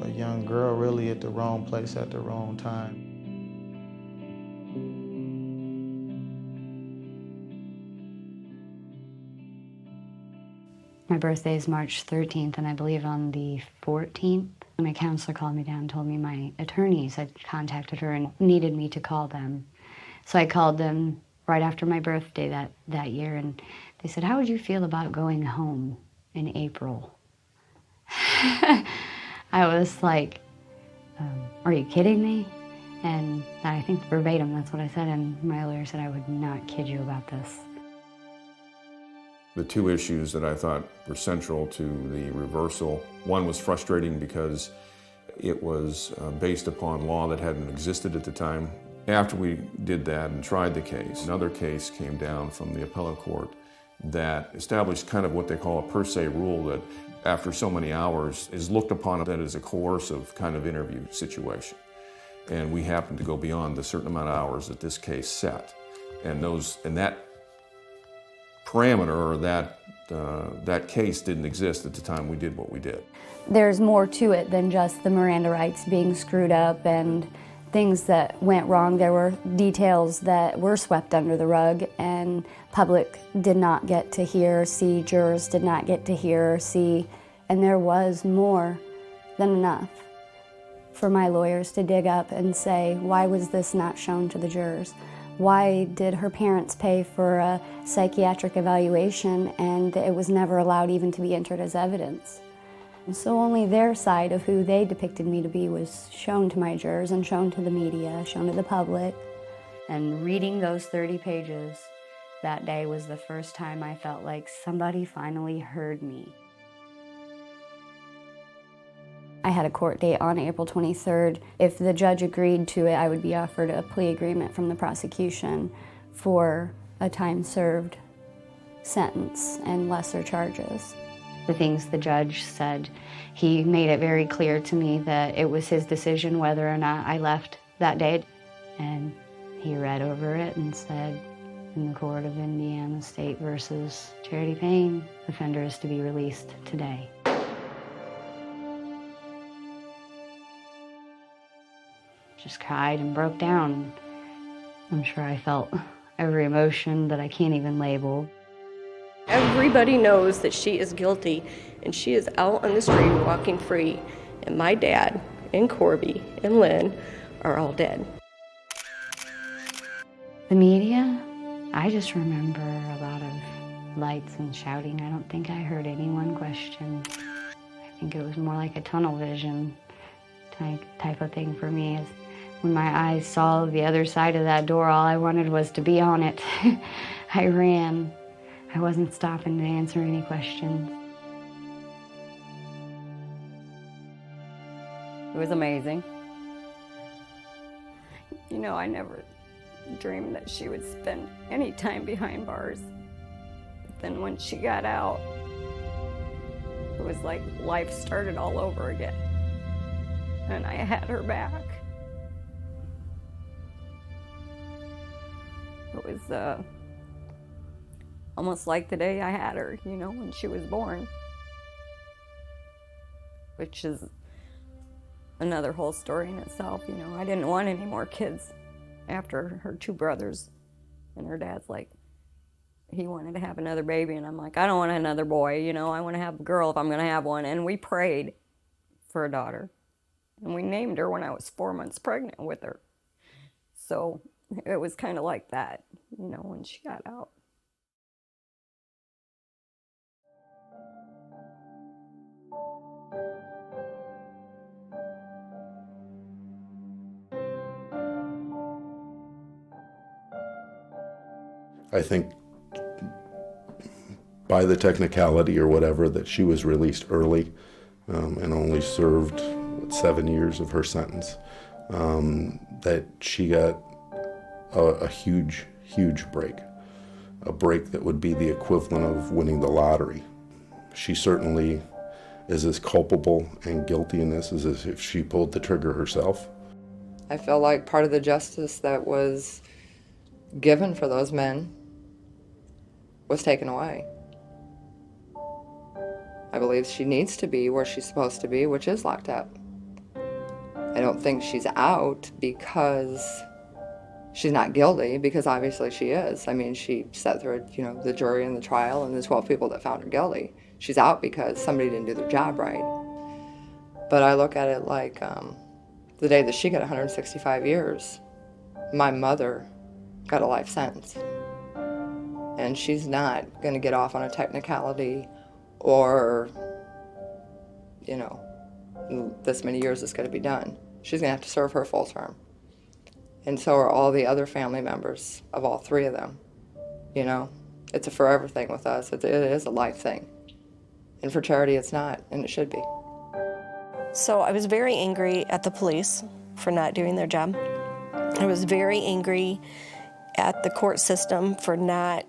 a young girl really at the wrong place at the wrong time. My birthday is March 13th, and I believe on the 14th, my counselor called me down and told me my attorneys had contacted her and needed me to call them. So I called them right after my birthday that year, and they said, "How would you feel about going home in April?" I was like, "Are you kidding me?" And I think verbatim, that's what I said, and my lawyer said, "I would not kid you about this." The two issues that I thought were central to the reversal, one was frustrating because it was based upon law that hadn't existed at the time. After we did that and tried the case, another case came down from the appellate court that established kind of what they call a per se rule that after so many hours is looked upon that as a coercive kind of interview situation. And we happened to go beyond the certain amount of hours that this case set. And that parameter or that case didn't exist at the time we did what we did. There's more to it than just the Miranda rights being screwed up and things that went wrong. There were details that were swept under the rug, and public did not get to hear or see, jurors did not get to hear or see, and there was more than enough for my lawyers to dig up and say, why was this not shown to the jurors? Why did her parents pay for a psychiatric evaluation and it was never allowed even to be entered as evidence? And so only their side of who they depicted me to be was shown to my jurors and shown to the media, shown to the public. And reading those 30 pages that day was the first time I felt like somebody finally heard me. I had a court date on April 23rd. If the judge agreed to it, I would be offered a plea agreement from the prosecution for a time served sentence and lesser charges. The things the judge said, he made it very clear to me that it was his decision whether or not I left that day. And he read over it and said, in the court of Indiana State versus Charity Payne, offender is to be released today. Just cried and broke down. I'm sure I felt every emotion that I can't even label. Everybody knows that she is guilty, and she is out on the street walking free, and my dad and Corby and Lynn are all dead. The media, I just remember a lot of lights and shouting. I don't think I heard anyone question. I think it was more like a tunnel vision type of thing for me. When my eyes saw the other side of that door, all I wanted was to be on it. I ran. I wasn't stopping to answer any questions. It was amazing. You know, I never dreamed that she would spend any time behind bars. But then when she got out, it was like life started all over again. And I had her back. It was almost like the day I had her, you know, when she was born. Which is another whole story in itself, you know. I didn't want any more kids after her two brothers. And her dad's like, he wanted to have another baby. And I'm like, I don't want another boy, you know. I want to have a girl if I'm going to have one. And we prayed for a daughter. And we named her when I was 4 months pregnant with her. So it was kind of like that, you know, when she got out. I think by the technicality or whatever that she was released early and only served 7 years of her sentence, that she got a huge break, a break that would be the equivalent of winning the lottery. She certainly is as culpable and guilty in this as if she pulled the trigger herself. I feel like part of the justice that was given for those men was taken away. I believe she needs to be where she's supposed to be, which is locked up. I don't think she's out because she's not guilty, because obviously she is. I mean, she sat through, the jury and the trial and the 12 people that found her guilty. She's out because somebody didn't do their job right. But I look at it like the day that she got 165 years, my mother got a life sentence. And she's not going to get off on a technicality or, this many years is going to be done. She's going to have to serve her full term. And so are all the other family members of all three of them. It's a forever thing with us. It is a life thing. And for Charity, it's not, and it should be. So I was very angry at the police for not doing their job. I was very angry at the court system for not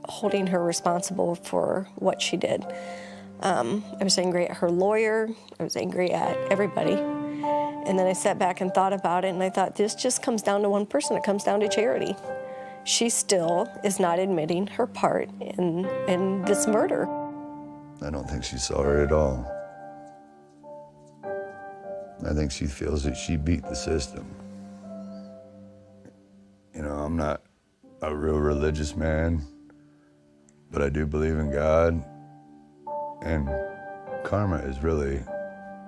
holding her responsible for what she did. I was angry at her lawyer. I was angry at everybody. And then I sat back and thought about it, and I thought, this just comes down to one person. It comes down to Charity. She still is not admitting her part in this murder. I don't think she's sorry at all. I think she feels that she beat the system. I'm not a real religious man, but I do believe in God, and karma is really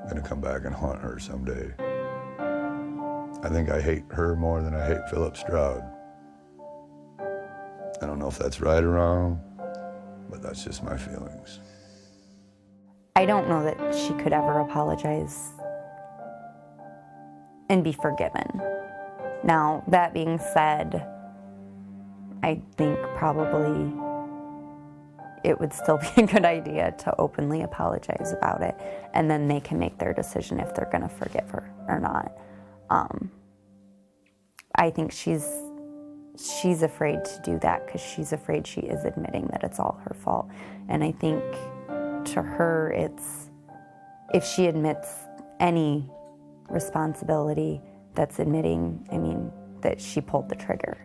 gonna come back and haunt her someday. I think I hate her more than I hate Philip Stroud. I don't know if that's right or wrong, but that's just my feelings. I don't know that she could ever apologize and be forgiven. Now, that being said, I think probably it would still be a good idea to openly apologize about it, and then they can make their decision if they're gonna forgive her or not. I think she's afraid to do that because she's afraid she is admitting that it's all her fault. And I think to her, if she admits any responsibility, that's admitting, that she pulled the trigger.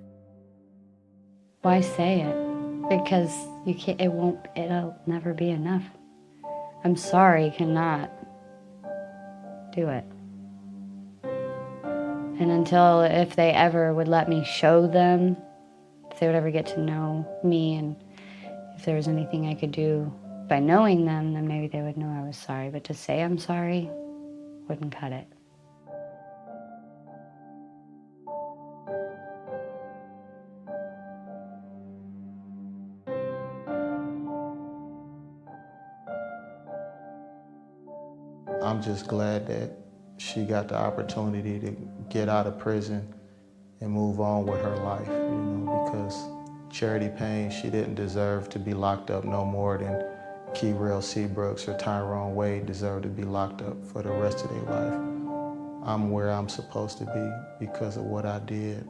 Why say it? Because you can't, it'll never be enough. I'm sorry cannot do it. And if they ever would let me show them, if they would ever get to know me, and if there was anything I could do by knowing them, then maybe they would know I was sorry. But to say I'm sorry wouldn't cut it. I'm just glad that she got the opportunity to get out of prison and move on with her life, because Charity Payne, she didn't deserve to be locked up no more than Keyrell Seabrooks or Tyrone Wade deserve to be locked up for the rest of their life. I'm where I'm supposed to be because of what I did.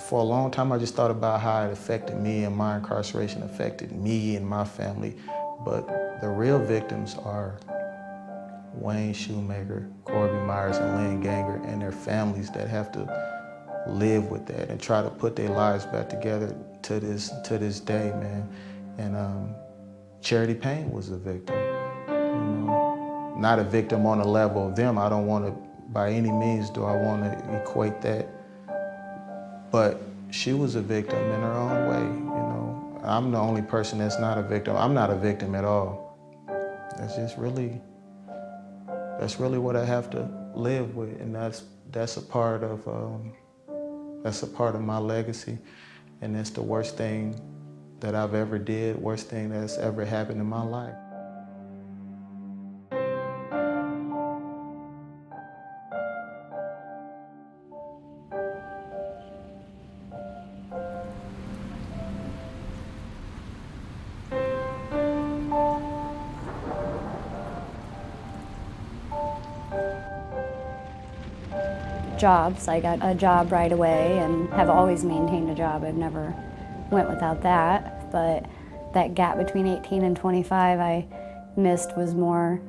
For a long time, I just thought about how it affected me and my incarceration affected me and my family, but the real victims are Wayne Shumaker, Corby Myers, and Lynn Granger, and their families that have to live with that and try to put their lives back together to this day, man. And Charity Payne was a victim. Not a victim on the level of them. I don't want to, by any means, do I want to equate that. But she was a victim in her own way. I'm the only person that's not a victim. I'm not a victim at all. That's really what I have to live with, and that's a part of my legacy, and that's the worst thing that I've ever did, worst thing that's ever happened in my life. Jobs. I got a job right away and have always maintained a job. I've never went without that, but that gap between 18 and 25 I missed was more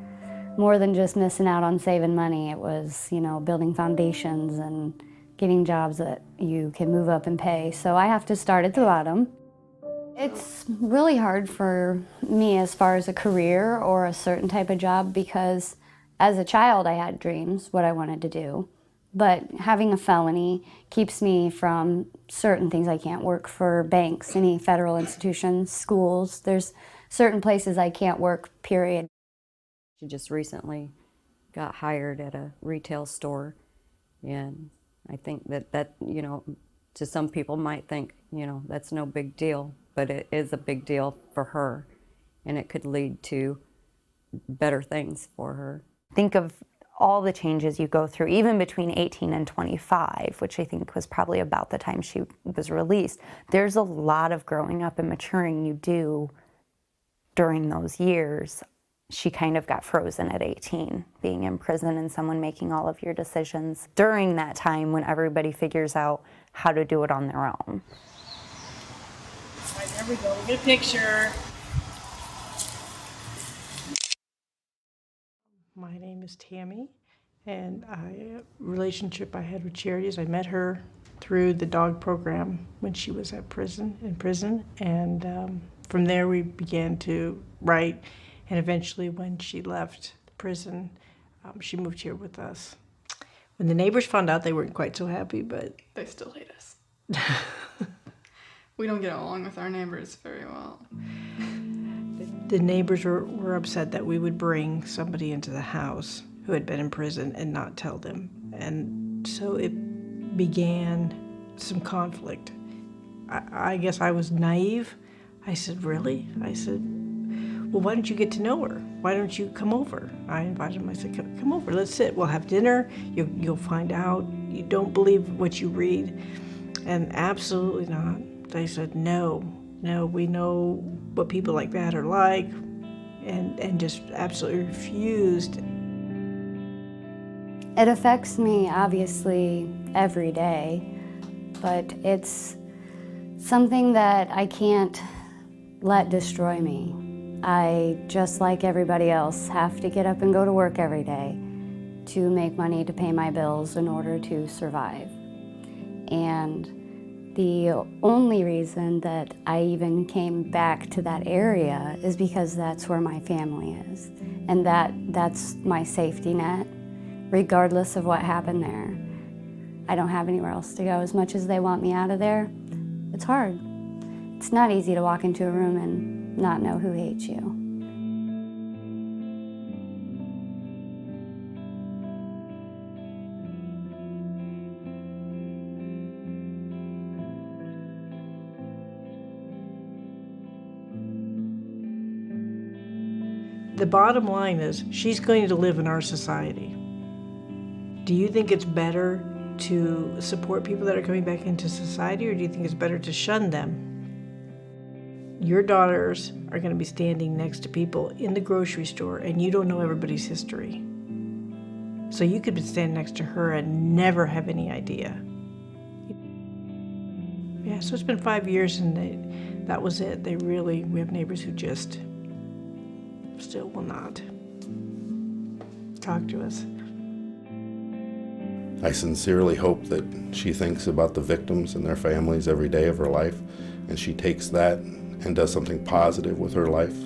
than just missing out on saving money. It was, building foundations and getting jobs that you can move up and pay. So I have to start at the bottom. It's really hard for me as far as a career or a certain type of job because As a child, I had dreams, what I wanted to do, but having a felony keeps me from certain things. I can't work for banks, any federal institutions, schools. There's certain places I can't work, period. She just recently got hired at a retail store, and I think that, you know, to some people might think, you know, that's no big deal, but it is a big deal for her, and it could lead to better things for her. Think of all the changes you go through, even between 18 and 25, which I think was probably about the time she was released. There's a lot of growing up and maturing you do during those years. She kind of got frozen at 18, being in prison and someone making all of your decisions during that time when everybody figures out how to do it on their own. Right, there we go. Get a picture. My name is Tammy, and relationship I had with Charity is I met her through the dog program when she was in prison, and from there we began to write, and eventually when she left the prison, she moved here with us. When the neighbors found out, they weren't quite so happy, but they still hate us. We don't get along with our neighbors very well. The neighbors were upset that we would bring somebody into the house who had been in prison and not tell them. And so it began some conflict. I guess I was naive. I said, really? I said, well, why don't you get to know her? Why don't you come over? I invited him. I said, come over, let's sit. We'll have dinner. You'll find out. You don't believe what you read. And absolutely not. They said, no, we know what people like that are like, and just absolutely refused. It affects me, obviously, every day, but it's something that I can't let destroy me. I, just like everybody else, have to get up and go to work every day to make money to pay my bills in order to survive. And the only reason that I even came back to that area is because that's where my family is. And that's my safety net, regardless of what happened there. I don't have anywhere else to go. As much as they want me out of there, it's hard. It's not easy to walk into a room and not know who hates you. The bottom line is, she's going to live in our society. Do you think it's better to support people that are coming back into society, or do you think it's better to shun them? Your daughters are going to be standing next to people in the grocery store, and you don't know everybody's history. So you could stand next to her and never have any idea. Yeah, so it's been 5 years, and that was it. We have neighbors who just still will not talk to us. I sincerely hope that she thinks about the victims and their families every day of her life, and she takes that and does something positive with her life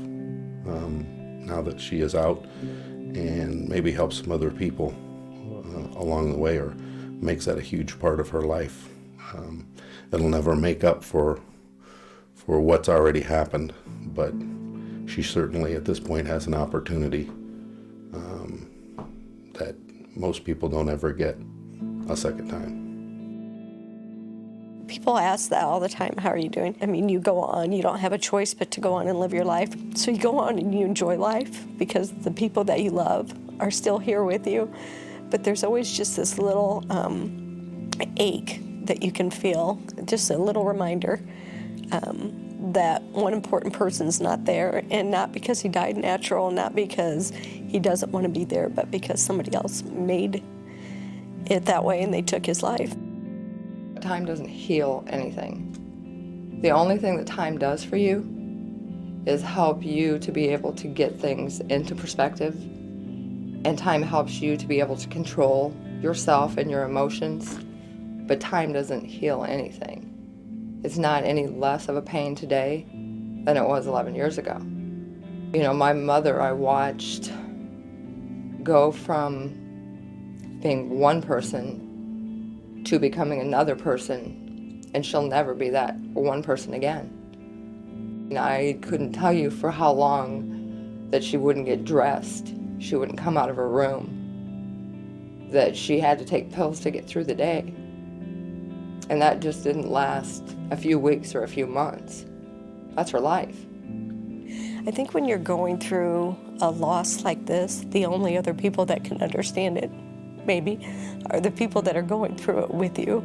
now that she is out, and maybe helps some other people along the way, or makes that a huge part of her life. It'll never make up for what's already happened, but she certainly at this point has an opportunity that most people don't ever get a second time. People ask that all the time, how are you doing? I mean, you go on, you don't have a choice but to go on and live your life. So you go on and you enjoy life because the people that you love are still here with you. But there's always just this little ache that you can feel, just a little reminder that one important person's not there, and not because he died natural, not because he doesn't want to be there, but because somebody else made it that way and they took his life. Time doesn't heal anything. The only thing that time does for you is help you to be able to get things into perspective, and time helps you to be able to control yourself and your emotions, but time doesn't heal anything. It's not any less of a pain today than it was 11 years ago. You know, my mother, I watched go from being one person to becoming another person, and she'll never be that one person again. And I couldn't tell you for how long that she wouldn't get dressed, she wouldn't come out of her room, that she had to take pills to get through the day. And that just didn't last a few weeks or a few months. That's her life. I think when you're going through a loss like this, the only other people that can understand it, maybe, are the people that are going through it with you.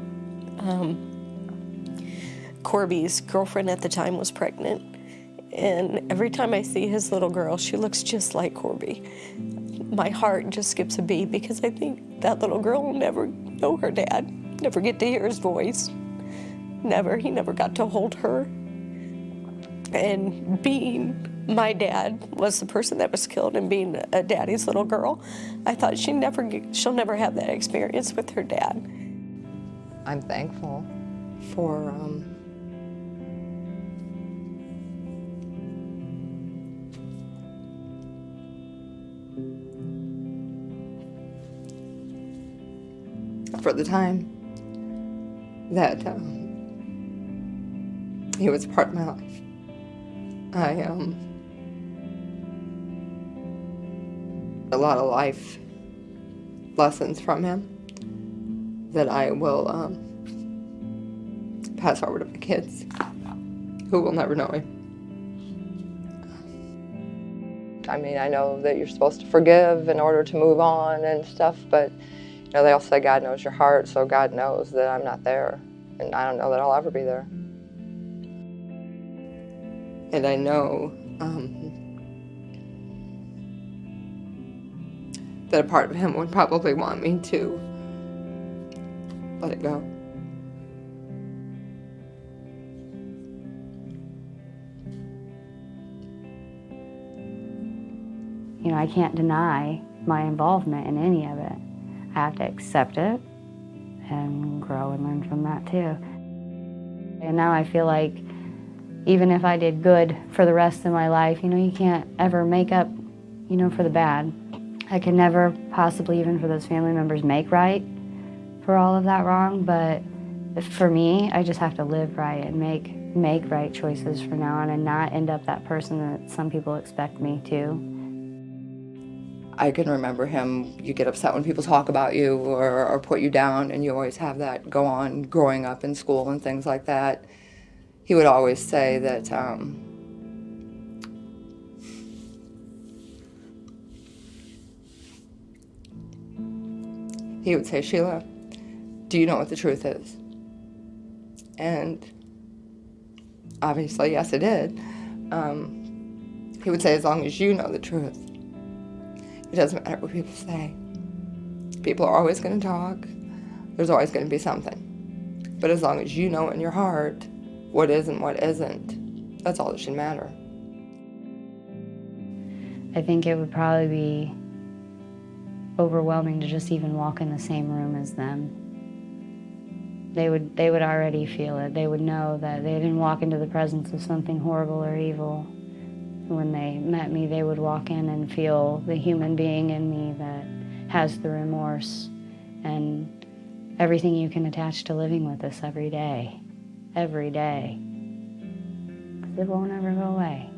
Corby's girlfriend at the time was pregnant, and every time I see his little girl, she looks just like Corby. My heart just skips a beat because I think that little girl will never know her dad, never get to hear his voice. Never. He never got to hold her. And being my dad was the person that was killed, and being a daddy's little girl, I thought she'll never have that experience with her dad. I'm thankful for the time that he was a part of my life. A lot of life lessons from him that I will pass over to my kids, who will never know him. I mean, I know that you're supposed to forgive in order to move on and stuff, but you know, they also say God knows your heart, so God knows that I'm not there, and I don't know that I'll ever be there. And I know that a part of him would probably want me to let it go. You know, I can't deny my involvement in any of it. I have to accept it and grow and learn from that too. And now I feel like even if I did good for the rest of my life, you know, you can't ever make up, you know, for the bad. I could never possibly, even for those family members, make right for all of that wrong, but for me, I just have to live right and make right choices from now on and not end up that person that some people expect me to. I can remember him, you get upset when people talk about you or put you down, and you always have that go on growing up in school and things like that. He would always say that he would say, Sheila, do you know what the truth is? And obviously, yes, I did. He would say, as long as you know the truth, it doesn't matter what people say. People are always going to talk. There's always going to be something. But as long as you know in your heart what is and what isn't, that's all that should matter. I think it would probably be overwhelming to just even walk in the same room as them. They would already feel it. They would know that they didn't walk into the presence of something horrible or evil. When they met me, they would walk in and feel the human being in me that has the remorse and everything you can attach to living with us every day. Every day. 'Cause it won't ever go away.